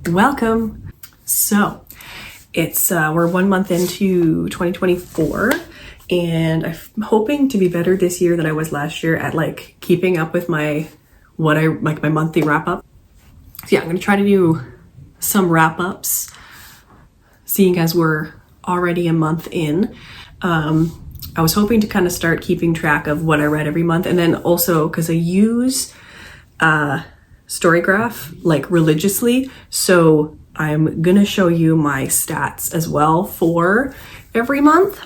Welcome. So it's we're 1 month into 2024 and I'm hoping to be better this year than I was last year at like keeping up with my monthly wrap up. So yeah, I'm gonna try to do some wrap ups seeing as we're already a month in. I was hoping to kind of start keeping track of what I read every month, and then also because I use Storygraph like religiously, so I'm gonna show you my stats as well for every month.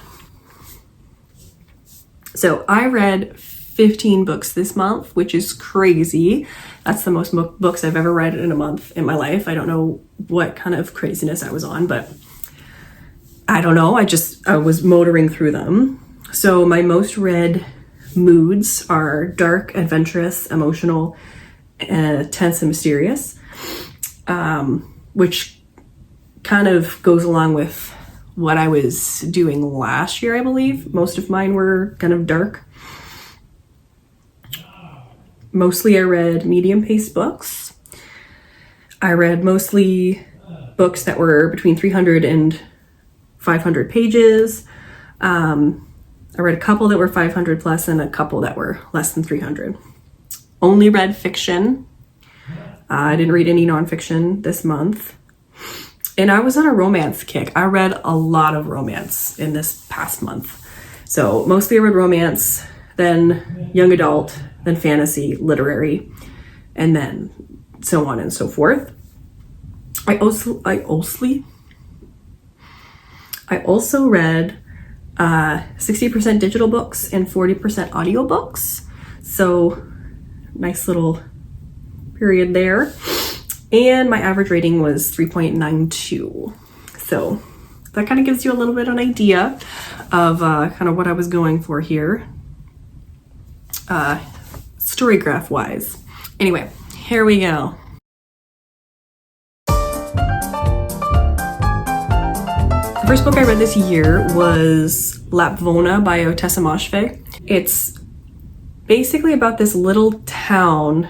So I read 15 books this month, which is crazy. That's the most books I've ever read in a month in my life. I don't know what kind of craziness I was on, but I don't know. I was motoring through them. So my most read moods are dark, adventurous, emotional, tense and mysterious, which kind of goes along with what I was doing last year, I believe. Most of mine were kind of dark. Mostly I read medium-paced books. I read mostly books that were between 300 and 500 pages. I read a couple that were 500 plus and a couple that were less than 300. Only read fiction. I didn't read any nonfiction this month. And I was on a romance kick. I read a lot of romance in this past month. So mostly I read romance, then young adult, then fantasy, literary, and then so on and so forth. I also read 60% digital books and 40% audiobooks. So nice little period there. And my average rating was 3.92. So that kind of gives you a little bit of an idea of kind of what I was going for here, Storygraph wise. Anyway, here we go. The first book I read this year was Lapvona by Ottessa Moshfegh. It's basically about this little town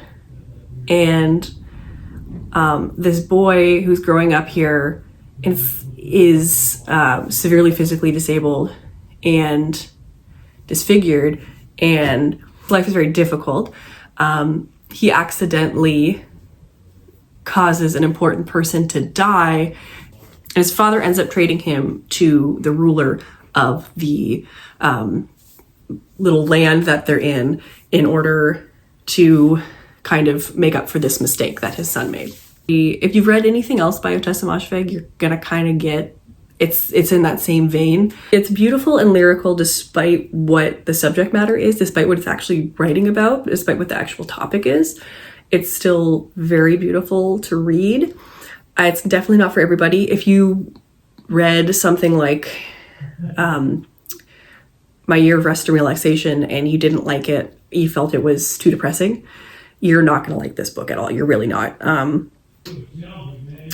and this boy who's growing up here and is severely physically disabled and disfigured, and life is very difficult. He accidentally causes an important person to die, and his father ends up trading him to the ruler of the little land that they're in order to kind of make up for this mistake that his son made. If you've read anything else by Ottessa Moshfegh, you're gonna kind of get it's in that same vein. It's beautiful and lyrical despite what the subject matter is, despite what it's actually writing about, despite what the actual topic is. It's still very beautiful to read. It's definitely not for everybody. If you read something like My Year of Rest and Relaxation and you didn't like it, you felt it was too depressing, you're not going to like this book at all. You're really not.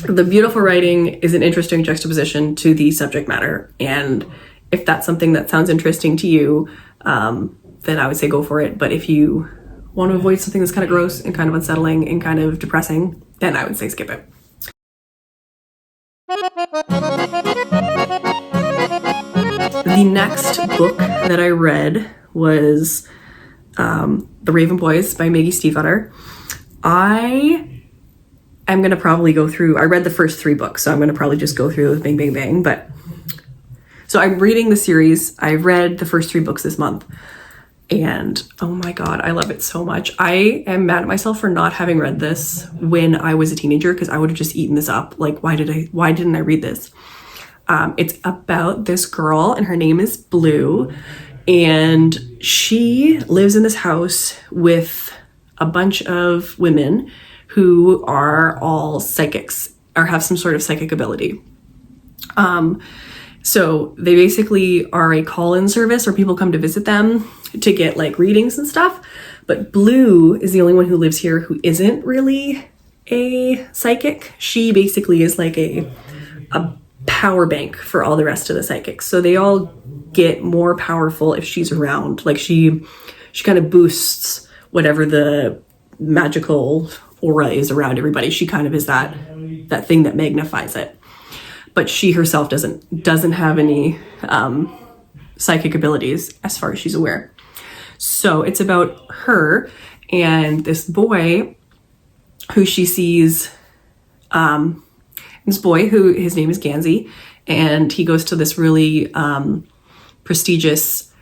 The beautiful writing is an interesting juxtaposition to the subject matter. And if that's something that sounds interesting to you, then I would say go for it. But if you want to avoid something that's kind of gross and kind of unsettling and kind of depressing, then I would say skip it. The next book that I read was The Raven Boys by Maggie Stiefvater. I am going to probably go through, I read the first 3 books, so I'm going to probably just go through with bang, bang, bang. But so I'm reading the series. I read the first 3 books this month. And oh my God, I love it so much. I am mad at myself for not having read this when I was a teenager, because I would have just eaten this up. Like, why didn't I read this? It's about this girl and her name is Blue. And she lives in this house with a bunch of women who are all psychics or have some sort of psychic ability. So they basically are a call-in service where people come to visit them to get like readings and stuff. But Blue is the only one who lives here who isn't really a psychic. She basically is like a power bank for all the rest of the psychics. So they all get more powerful if she's around. Like she kind of boosts whatever the magical aura is around everybody. She kind of is that that thing that magnifies it. But she herself doesn't have any psychic abilities as far as she's aware. So it's about her and this boy who she sees, this boy who his name is Gansey, and he goes to this really prestigious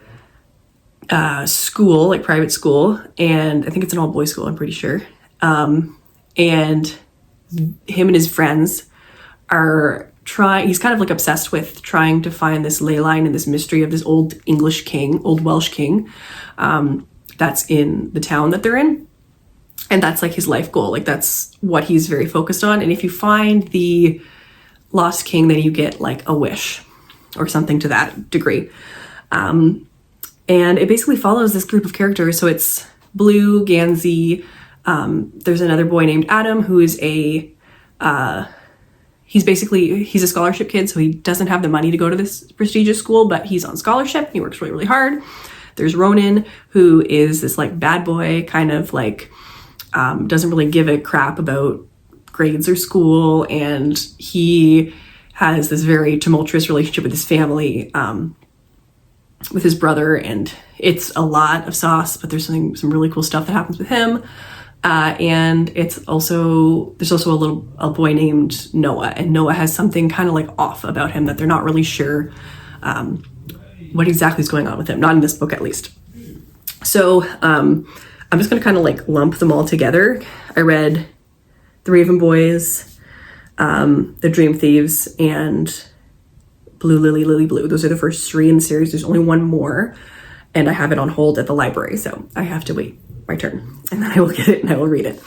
school, like private school, and I think it's an all boys school, I'm pretty sure. And him and his friends are he's kind of like obsessed with trying to find this ley line and this mystery of this old Welsh king, that's in the town that they're in. And that's like his life goal. Like that's what he's very focused on. And if you find the lost king, then you get like a wish or something to that degree. And it basically follows this group of characters. So it's Blue, Gansey, there's another boy named Adam who is he's a scholarship kid, so he doesn't have the money to go to this prestigious school, but he's on scholarship. He works really, really hard. There's Ronan, who is this like bad boy, kind of like doesn't really give a crap about grades or school, and he has this very tumultuous relationship with his family, with his brother, and it's a lot of sauce, but there's some really cool stuff that happens with him. And there's also a boy named Noah, and Noah has something kind of like off about him that they're not really sure what exactly is going on with him, not in this book at least. So I'm just going to kind of like lump them all together. I read The Raven Boys, The Dream Thieves, and Blue Lily, Lily Blue. Those are the first 3 in the series. There's only one more, and I have it on hold at the library, so I have to wait my turn, and then I will get it and I will read it.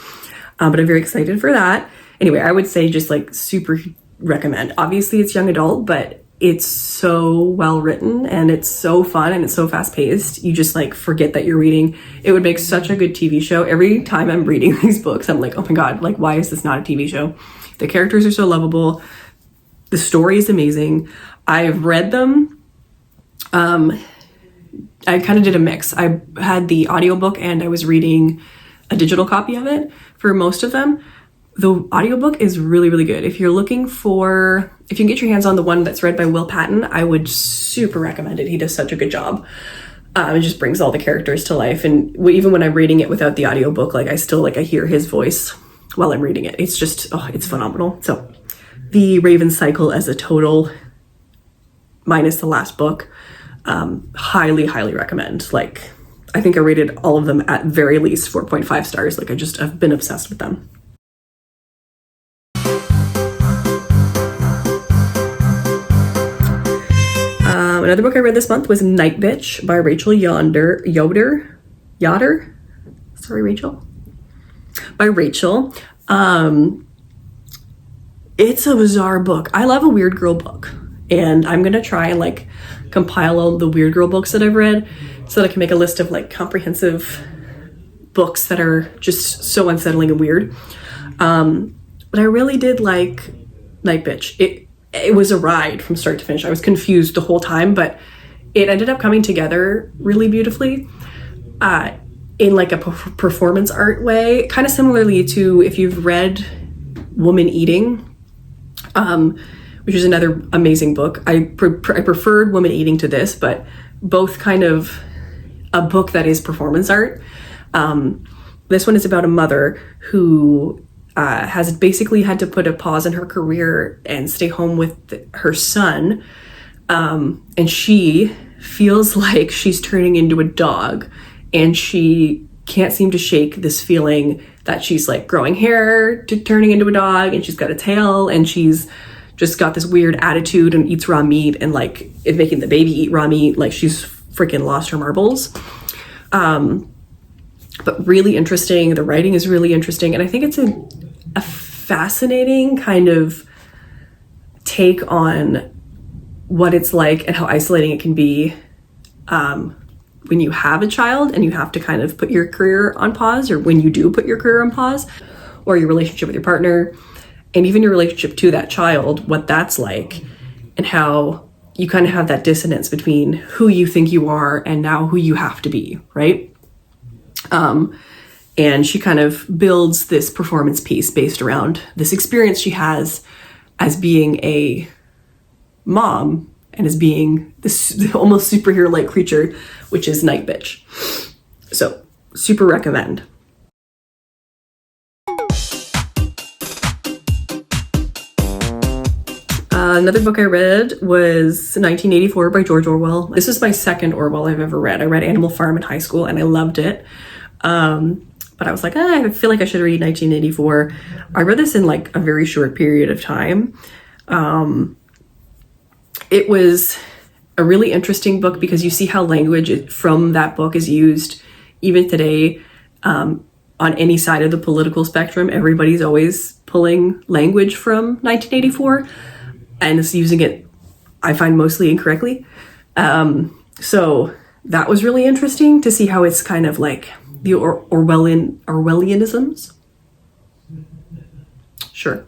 But I'm very excited for that. Anyway, I would say just like super recommend. Obviously it's young adult, but it's so well written and it's so fun and it's so fast paced. You just like forget that you're reading. It would make such a good TV show. Every time I'm reading these books, I'm like, oh my God, like why is this not a TV show? The characters are so lovable. The story is amazing. I've read them. I kind of did a mix. I had the audiobook and I was reading a digital copy of it for most of them. The audiobook is really, really good. If you can get your hands on the one that's read by Will Patton, I would super recommend it. He does such a good job. It just brings all the characters to life. And even when I'm reading it without the audiobook, like I hear his voice while I'm reading it. It's just, it's phenomenal. So the Raven Cycle as a total, minus the last book, highly, highly recommend. Like, I think I rated all of them at very least 4.5 stars. Like I've been obsessed with them. Another book I read this month was Night Bitch by Rachel Yoder. Sorry, Rachel. By Rachel. It's a bizarre book. I love a weird girl book, and I'm gonna try and like compile all the weird girl books that I've read so that I can make a list of like comprehensive books that are just so unsettling and weird. But I really did like Night Bitch. It was a ride from start to finish. I was confused the whole time, but it ended up coming together really beautifully in like a performance art way, kind of similarly to if you've read Woman Eating, which is another amazing book. I preferred Woman Eating to this, but both kind of a book that is performance art. This one is about a mother who has basically had to put a pause in her career and stay home with her son. And she feels like she's turning into a dog, and she can't seem to shake this feeling that she's like growing hair to turning into a dog, and she's got a tail, and she's just got this weird attitude and eats raw meat, and like it's making the baby eat raw meat. Like she's freaking lost her marbles. But really interesting. The writing is really interesting. And I think it's a fascinating kind of take on what it's like and how isolating it can be when you have a child and you have to kind of put your career on pause, or when you do put your career on pause, or your relationship with your partner, and even your relationship to that child, what that's like, and how you kind of have that dissonance between who you think you are and now who you have to be, right? And she kind of builds this performance piece based around this experience she has as being a mom and as being this almost superhero-like creature, which is Night Bitch. So, super recommend. Another book I read was 1984 by George Orwell. This is my second Orwell I've ever read. I read Animal Farm in high school and I loved it. But I was like, I feel like I should read 1984. I read this in like a very short period of time. It was a really interesting book because you see how language from that book is used even today on any side of the political spectrum. Everybody's always pulling language from 1984 and is using it, I find, mostly incorrectly. So that was really interesting to see how it's kind of like the Orwellianisms, sure,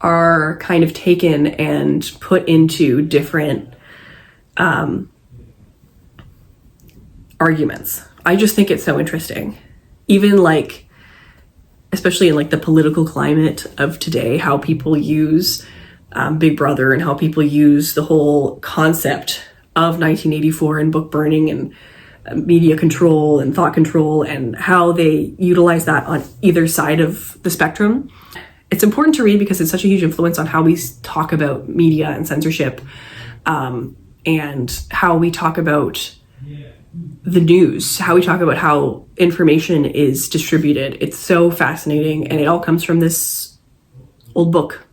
are kind of taken and put into different arguments. I just think it's so interesting. Even like, especially in like the political climate of today, how people use Big Brother and how people use the whole concept of 1984 and book burning and media control and thought control and how they utilize that on either side of the spectrum. It's important to read because it's such a huge influence on how we talk about media and censorship, and how we talk about the news, how we talk about how information is distributed. It's so fascinating, and it all comes from this old book.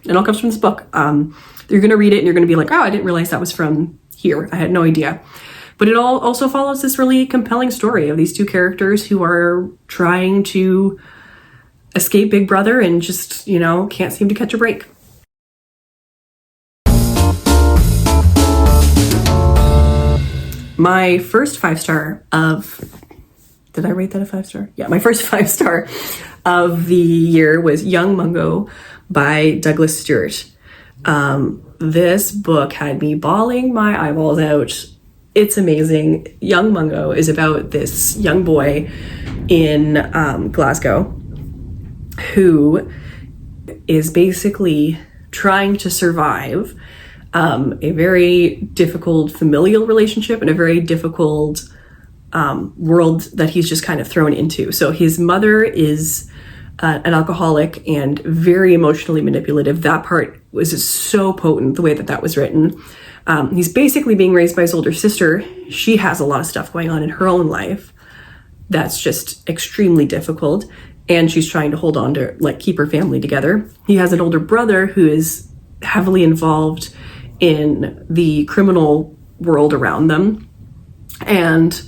It all comes from this book. You're going to read it and you're going to be like, oh, I didn't realize that was from here. I had no idea. But it all also follows this really compelling story of these two characters who are trying to escape Big Brother and just, can't seem to catch a break. My first 5-star of... Did I rate that a 5-star? Yeah, my first 5-star of the year was Young Mungo by Douglas Stewart. This book had me bawling my eyeballs out. It's amazing. Young Mungo is about this young boy in Glasgow who is basically trying to survive a very difficult familial relationship and a very difficult world that he's just kind of thrown into. So his mother is an alcoholic and very emotionally manipulative. That part was just so potent, the way that was written. He's basically being raised by his older sister. She has a lot of stuff going on in her own life that's just extremely difficult, and she's trying to hold on to, keep her family together. He has an older brother who is heavily involved in the criminal world around them. And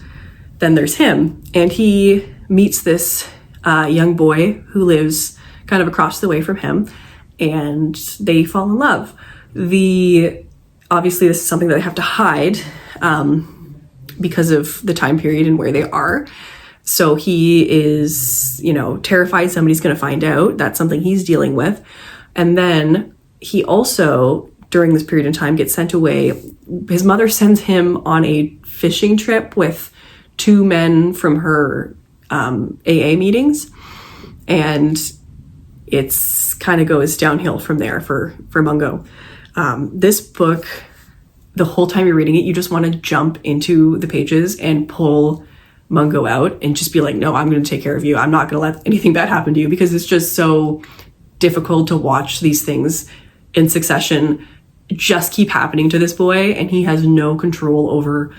then there's him, and he meets this young boy who lives kind of across the way from him, and they fall in love. Obviously, this is something that they have to hide because of the time period and where they are. So he is, terrified somebody's going to find out. That's something he's dealing with. And then he also, during this period of time, gets sent away. His mother sends him on a fishing trip with 2 men from her AA meetings. And it's kind of goes downhill from there for Mungo. This book, the whole time you're reading it, you just want to jump into the pages and pull Mungo out and just be like, no, I'm going to take care of you. I'm not going to let anything bad happen to you, because it's just so difficult to watch these things in succession just keep happening to this boy, and he has no control over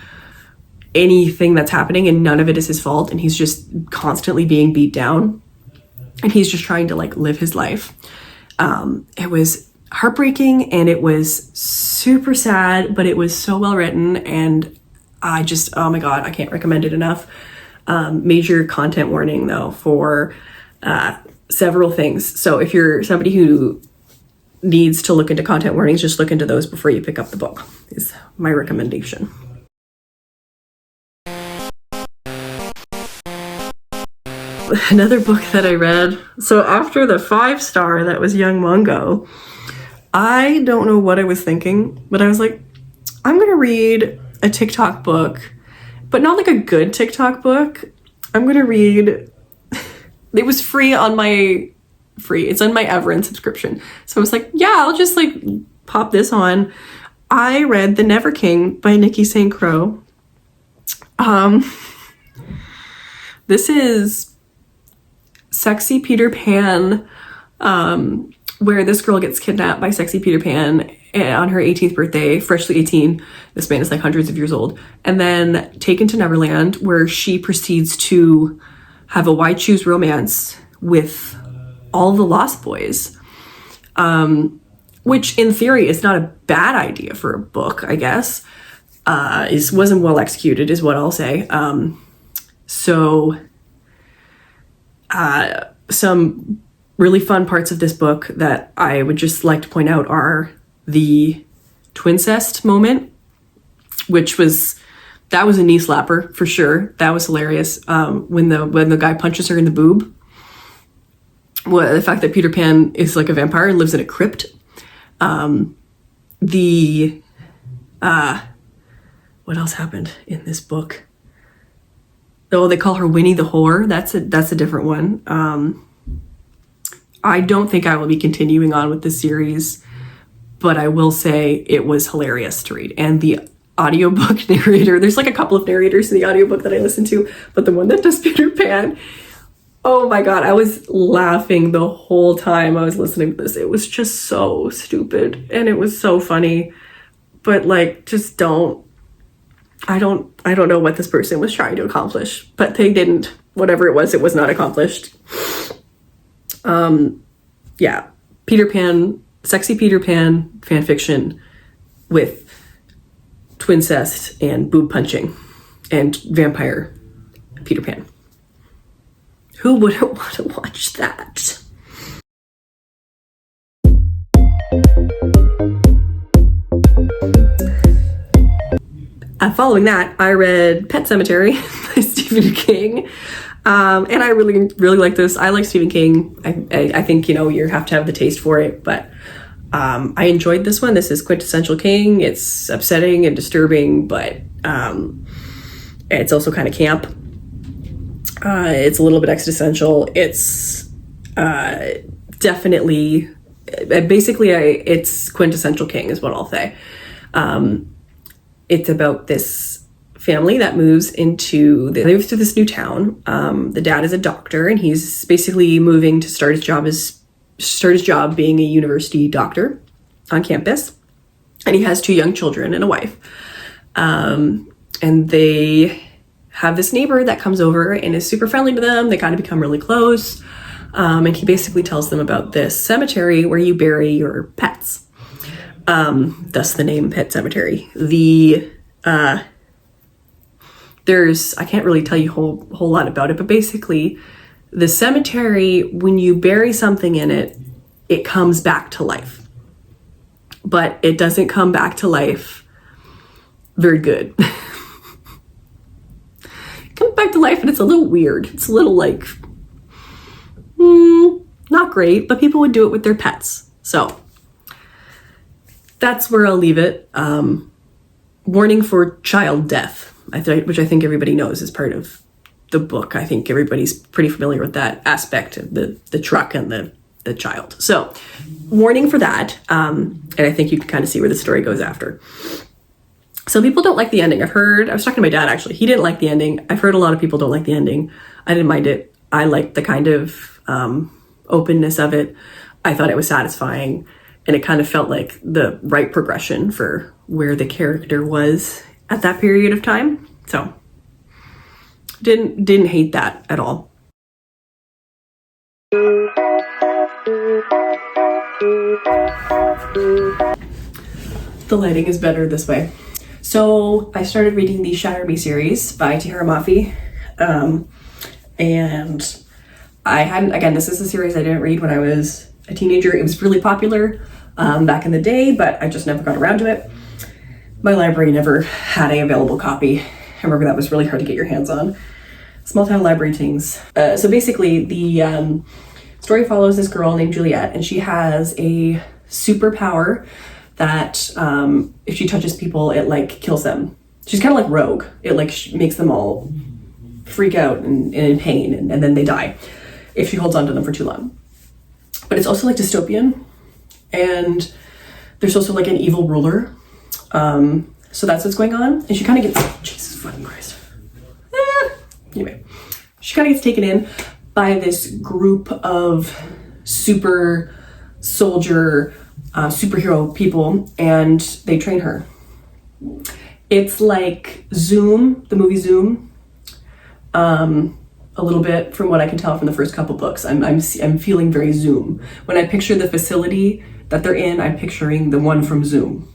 anything that's happening, and none of it is his fault, and he's just constantly being beat down, and he's just trying to live his life. It was heartbreaking and it was super sad, but it was so well written, and I just, oh my god, I can't recommend it enough. Major content warning though for several things. So if you're somebody who needs to look into content warnings, just look into those before you pick up the book, is my recommendation. Another book that I read, so after the 5-star that was Young Mungo, I don't know what I was thinking, but I was like, I'm gonna read a TikTok book, but not like a good TikTok book. I'm gonna read it was free on my it's on my Everend subscription. So I was like, yeah, I'll just like pop this on. I read The Never King by Nikki St. Croix. This is Sexy Peter Pan, where this girl gets kidnapped by Sexy Peter Pan on her 18th birthday, freshly 18. This man is like hundreds of years old. And then taken to Neverland, where she proceeds to have a why choose romance with all the Lost Boys. Which in theory is not a bad idea for a book, I guess. Wasn't well executed is what I'll say. Some really fun parts of this book that I would just like to point out are the twincest moment, that was a knee slapper for sure. That was hilarious. When the guy punches her in the boob. Well, the fact that Peter Pan is like a vampire and lives in a crypt. What else happened in this book? Oh, they call her Winnie the Whore. That's a different one. I don't think I will be continuing on with this series, but I will say it was hilarious to read. And the audiobook narrator, there's like a couple of narrators in the audiobook that I listen to, but the one that does Peter Pan, oh my God, I was laughing the whole time I was listening to this. It was just so stupid and it was so funny, but like, I don't know what this person was trying to accomplish, but they didn't. Whatever it was not accomplished. Yeah, Peter Pan, Sexy Peter Pan fan fiction with twincest and boob punching and vampire Peter Pan. Who wouldn't want to watch that? Following that, I read Pet Sematary by Stephen King. And I really, really like this. I like Stephen King. I think, you have to have the taste for it, but I enjoyed this one. This is quintessential King. It's upsetting and disturbing, but it's also kind of camp. It's a little bit existential. It's definitely, basically, it's quintessential King is what I'll say. It's about this family that moves to this new town. The dad is a doctor, and he's basically moving to start his job being a university doctor on campus. And he has 2 young children and a wife. And they have this neighbor that comes over and is super friendly to them. They kind of become really close. And he basically tells them about this cemetery where you bury your pets. Thus the name Pet Sematary. I can't really tell you a whole lot about it, but basically the cemetery, when you bury something in it, it comes back to life. But it doesn't come back to life very good. It comes back to life and it's a little weird. It's a little like, not great, but people would do it with their pets. So that's where I'll leave it. Warning for child death, which I think everybody knows is part of the book. I think everybody's pretty familiar with that aspect of the truck and the child. So warning for that. And I think you can kind of see where the story goes after. Some people don't like the ending. I was talking to my dad actually. He didn't like the ending. I've heard a lot of people don't like the ending. I didn't mind it. I liked the kind of openness of it. I thought it was satisfying. And it kind of felt like the right progression for where the character was at that period of time. So didn't hate that at all. The lighting is better this way. So I started reading the Shatter Me series by Tahereh Mafi. And I hadn't, again, this is a series I didn't read when I was a teenager. It was really popular back in the day, but I just never got around to it. My library never had an available copy. I remember that was really hard to get your hands on. Small town library things. So basically the story follows this girl named Juliet, and she has a superpower that if she touches people, it like kills them. She's kind of like Rogue. It like makes them all freak out and in pain, and then they die. if she holds on to them for too long. But it's also like dystopian, and there's also like an evil ruler. So that's what's going on. And she kind of gets, Jesus fucking Christ. Anyway, she kind of gets taken in by this group of super soldier, superhero people, and they train her. It's like Zoom, the movie Zoom, a little bit from what I can tell from the first couple books. I'm feeling very Zoom. When I picture the facility that they're in, I'm picturing the one from Zoom.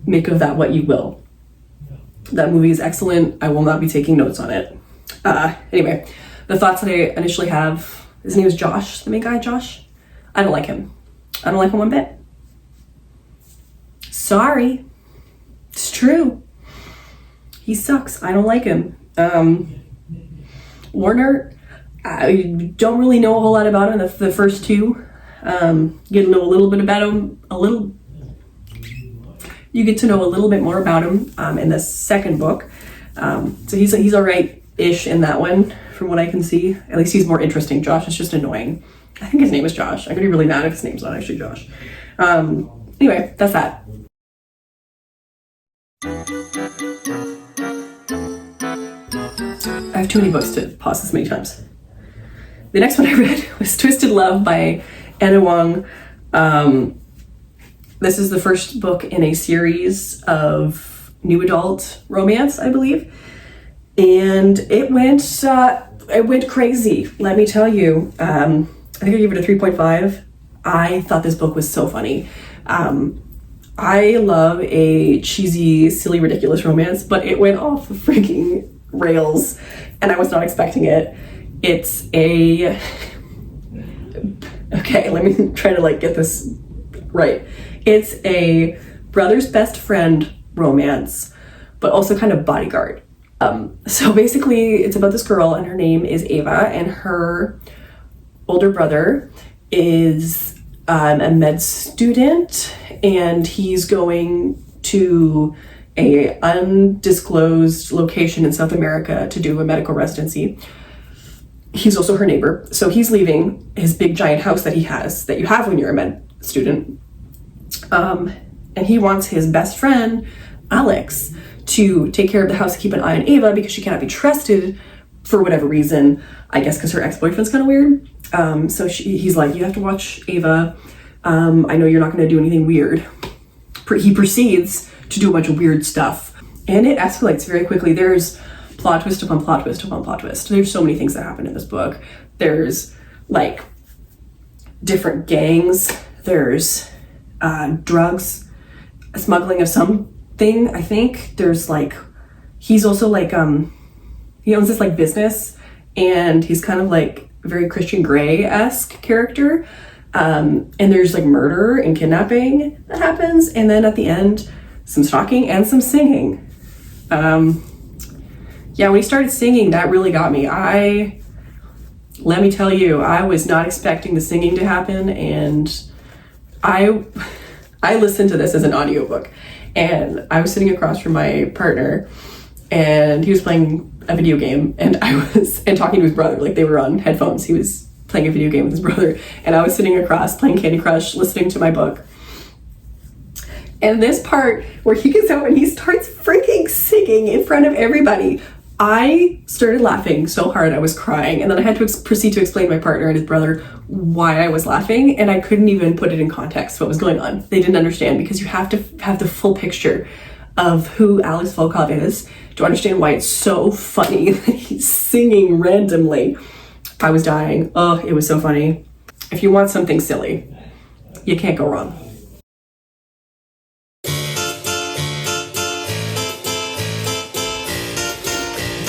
Make of that what you will. That movie is excellent. I will not be taking notes on it. Anyway, the thoughts that I initially have, his name is Josh, the main guy, Josh. I don't like him. I don't like him one bit. Sorry. It's true. He sucks. I don't like him. Warner, I don't really know a whole lot about him, the first two. You get to know a little bit about him, you get to know a little bit more about him in the second book. So he's all right-ish in that one, from what I can see. At least he's more interesting. Josh is just annoying. I think his name is Josh. I'm gonna be really mad if his name's not actually Josh. Anyway, that's that. I have too many books to pause this many times. The next one I read was Twisted Love by Anna Wong. This is the first book in a series of new adult romance, I believe. And it went crazy, let me tell you. I think I gave it a 3.5. I thought this book was so funny. I love a cheesy, silly, ridiculous romance, but it went off the freaking rails, and I was not expecting it. It's a... Okay, let me try to like get this right. It's a brother's best friend romance, but also kind of bodyguard. So basically, it's about this girl, and her name is Ava, and her older brother is a med student, and he's going to a undisclosed location in South America to do a medical residency. He's also her neighbor. So he's leaving his big giant house that he has, that you have when you're a med student. And he wants his best friend, Alex, to take care of the house, keep an eye on Ava because she cannot be trusted for whatever reason. I guess because her ex-boyfriend's kind of weird. So he's like, you have to watch Ava. I know you're not going to do anything weird. He proceeds to do a bunch of weird stuff, and it escalates very quickly. There's plot twist upon plot twist upon plot twist. There's so many things that happen in this book. There's like different gangs. There's drugs, smuggling of something, I think. There's like, he's also like, he owns this like business, and he's kind of like very Christian Grey-esque character. And there's like murder and kidnapping that happens, and then at the end, some stalking and some singing. Yeah, when he started singing, that really got me. Let me tell you, I was not expecting the singing to happen, and I listened to this as an audiobook, and I was sitting across from my partner, and he was playing a video game, and talking to his brother, like they were on headphones. He was playing a video game with his brother, and I was sitting across playing Candy Crush, listening to my book. And this part where he gets out and he starts freaking singing in front of everybody, I started laughing so hard I was crying, and then I had to proceed to explain to my partner and his brother why I was laughing, and I couldn't even put it in context what was going on. They didn't understand, because you have to have the full picture of who Alex Volkov is to understand why it's so funny that he's singing randomly. I was dying. Oh, it was so funny. If you want something silly, you can't go wrong.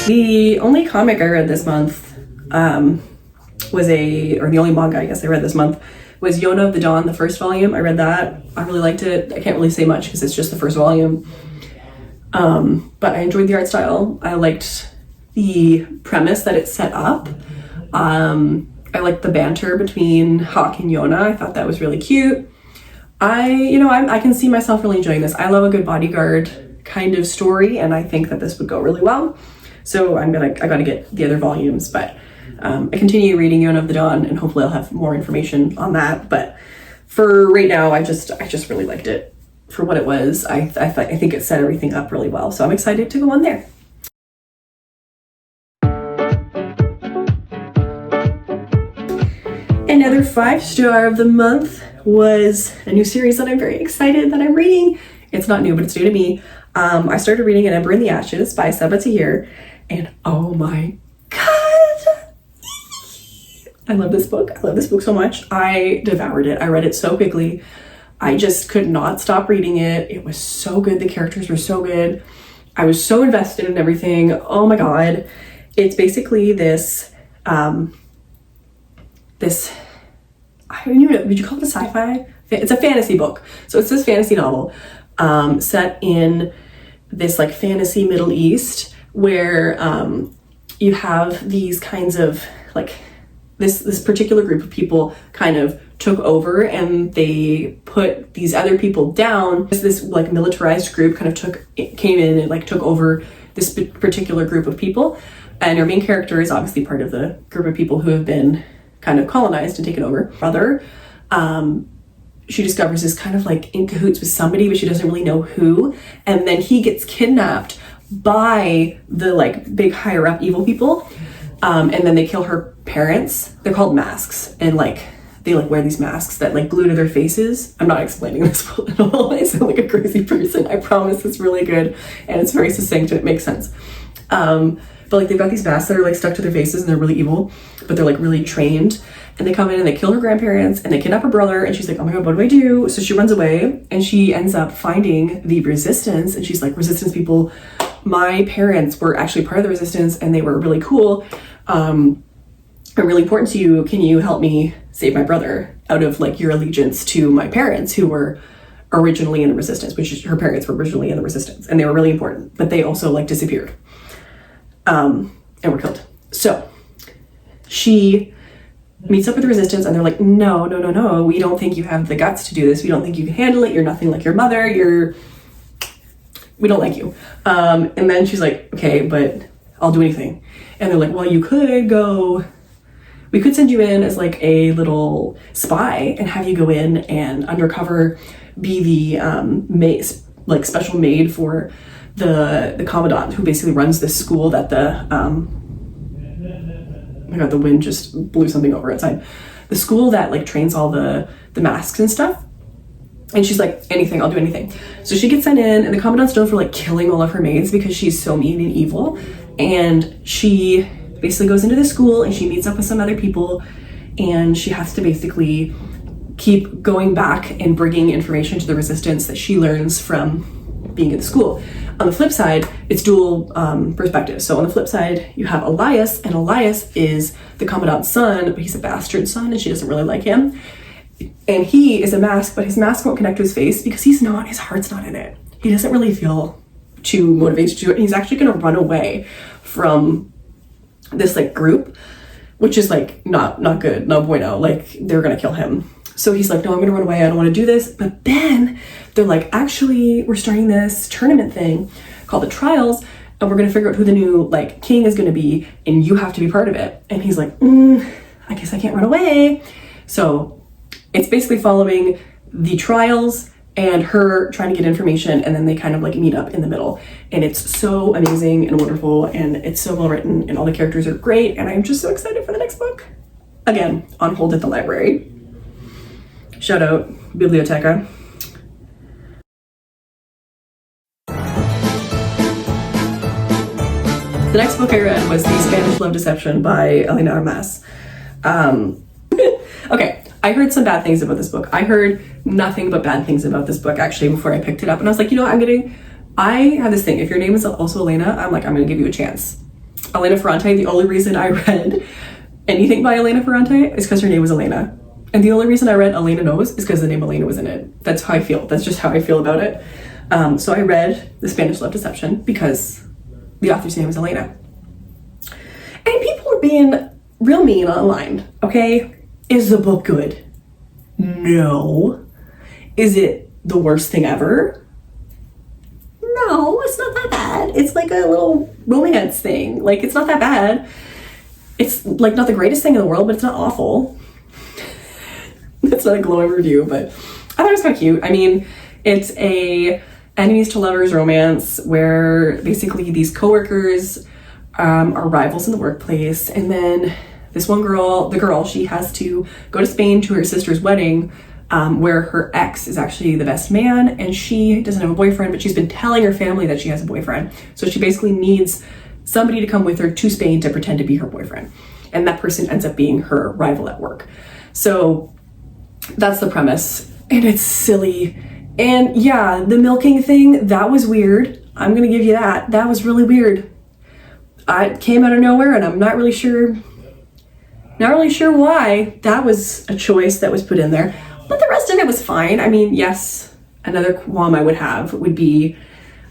The only comic I read this month the only manga I guess I read this month was Yona of the Dawn, the first volume. I read that. I really liked it. I can't really say much because it's just the first volume. But I enjoyed the art style. I liked the premise that it set up. I liked the banter between Hawk and Yona. I thought that was really cute. I can see myself really enjoying this. I love a good bodyguard kind of story, and I think that this would go really well. So I gotta get the other volumes, but I continue reading Yona of the Dawn, and hopefully I'll have more information on that. But for right now, I just really liked it for what it was. I think it set everything up really well, so I'm excited to go on there. Another 5-star of the month was a new series that I'm very excited that I'm reading. It's not new, but it's new to me. I started reading An Ember in the Ashes by Sabaa Tahir, and oh my god! I love this book. I love this book so much. I devoured it. I read it so quickly. I just could not stop reading it. It was so good. The characters were so good. I was so invested in everything. Oh my god. It's basically this, I don't even know, would you call it a sci-fi? It's a fantasy book. So it's this fantasy novel set in this like fantasy Middle East where you have these kinds of like this particular group of people kind of took over, and they put these other people down. This like militarized group kind of came in and like took over this particular group of people, and our main character is obviously part of the group of people who have been kind of colonized and taken over. Brother, she discovers is kind of like in cahoots with somebody, but she doesn't really know who, and then he gets kidnapped by the like big higher up evil people, and then they kill her parents. They're called masks, and like they like wear these masks that like glue to their faces. I'm not explaining this at all. I sound like a crazy person. I promise it's really good and it's very succinct and it makes sense. But like they've got these masks that are like stuck to their faces and they're really evil, but they're like really trained. And they come in and they kill her grandparents and they kidnap her brother, and she's like, oh my god, what do I do? So she runs away and she ends up finding the resistance, and she's like, resistance people, my parents were actually part of the resistance and they were really cool. Are really important to you. Can you help me save my brother out of like your allegiance to my parents who were originally in the resistance, which is her parents were originally in the resistance, and they were really important, but they also like disappeared and were killed. So she meets up with the resistance and they're like, no, we don't think you have the guts to do this. We don't think you can handle it. You're nothing like your mother. We don't like you. And then she's like, okay, but I'll do anything. And they're like, well, we could send you in as like a little spy and have you go in and undercover be the special maid for the commandant, who basically runs this school that oh my god, the wind just blew something over outside. The school that like trains all the masks and stuff. And she's like, anything, I'll do anything. So she gets sent in, and the commandant's known for like killing all of her maids because she's so mean and evil. And she basically goes into the school and she meets up with some other people, and she has to basically keep going back and bringing information to the resistance that she learns from being in the school. On the flip side, it's dual perspective. So on the flip side, you have Elias, and Elias is the commandant's son, but he's a bastard son and she doesn't really like him. And he is a mask, but his mask won't connect to his face because his heart's not in it. He doesn't really feel too motivated to do it. And he's actually gonna run away from this like group, which is like not good, no bueno, like they're gonna kill him. So he's like, no, I'm gonna run away, I don't wanna do this. But then they're like, actually, we're starting this tournament thing called the Trials, and we're gonna figure out who the new like king is gonna be, and you have to be part of it. And he's like, I guess I can't run away. So it's basically following the Trials and her trying to get information, and then they kind of like meet up in the middle. And it's so amazing and wonderful, and it's so well written, and all the characters are great, and I'm just so excited for the next book. Again, on hold at the library. Shout out Biblioteca. The next book I read was The Spanish Love Deception by Elena Armas. Okay, I heard some bad things about this book. I heard nothing but bad things about this book actually before I picked it up, and I was like, you know, I have this thing, if your name is also Elena, I'm gonna give you a chance. Elena Ferrante, the only reason I read anything by Elena Ferrante is because her name was Elena. And the only reason I read Elena Knows is because the name Elena was in it. That's how I feel. That's just how I feel about it. So I read The Spanish Love Deception because the author's name is Elena. And people were being real mean online, okay? Is the book good? No. Is it the worst thing ever? No, it's not that bad. It's like a little romance thing. Like, it's not that bad. It's like not the greatest thing in the world, but it's not awful. It's not a glowing review, but I thought it was kind of cute. I mean, it's a enemies to lovers romance where basically these coworkers are rivals in the workplace, and then this one girl, the girl, she has to go to Spain to her sister's wedding, where her ex is actually the best man, and she doesn't have a boyfriend, but she's been telling her family that she has a boyfriend. So she basically needs somebody to come with her to Spain to pretend to be her boyfriend. And that person ends up being her rival at work. So that's the premise. And it's silly. And yeah, the milking thing, that was weird. I'm gonna give you that. That was really weird. It came out of nowhere, and I'm not really sure why that was a choice that was put in there. But the rest of it was fine. I mean, yes, another qualm I would have would be,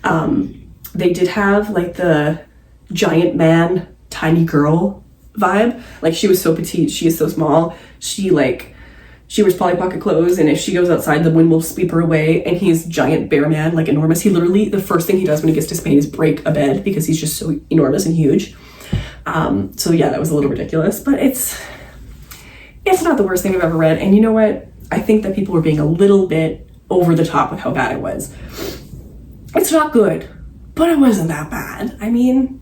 they did have like the giant man, tiny girl vibe. Like she was so petite, she is so small. She wears Polly Pocket clothes, and if she goes outside, the wind will sweep her away, and he's giant bear man, like enormous. He literally, the first thing he does when he gets to Spain is break a bed because he's just so enormous and huge. So yeah, that was a little ridiculous, but it's not the worst thing I've ever read. And you know what? I think that people were being a little bit over the top with how bad it was. It's not good, but it wasn't that bad. I mean,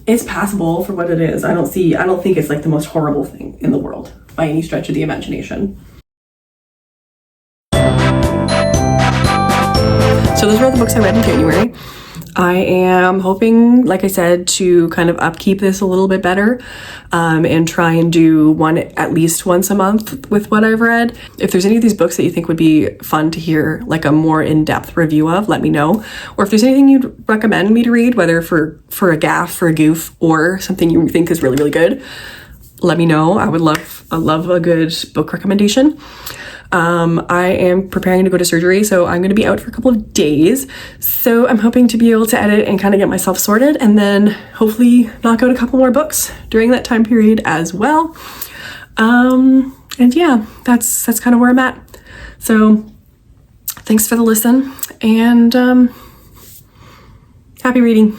it's passable for what it is. I don't think it's like the most horrible thing in the world by any stretch of the imagination. So those were all the books I read in January. I am hoping, like I said, to kind of upkeep this a little bit better, and try and do one at least once a month with what I've read. If there's any of these books that you think would be fun to hear like a more in-depth review of, let me know. Or if there's anything you'd recommend me to read, whether for a gaff, for a goof, or something you think is really, really good, let me know. I love a good book recommendation. I am preparing to go to surgery, so I'm going to be out for a couple of days. So I'm hoping to be able to edit and kind of get myself sorted, and then hopefully knock out a couple more books during that time period as well. And yeah, that's kind of where I'm at. So thanks for the listen, and happy reading.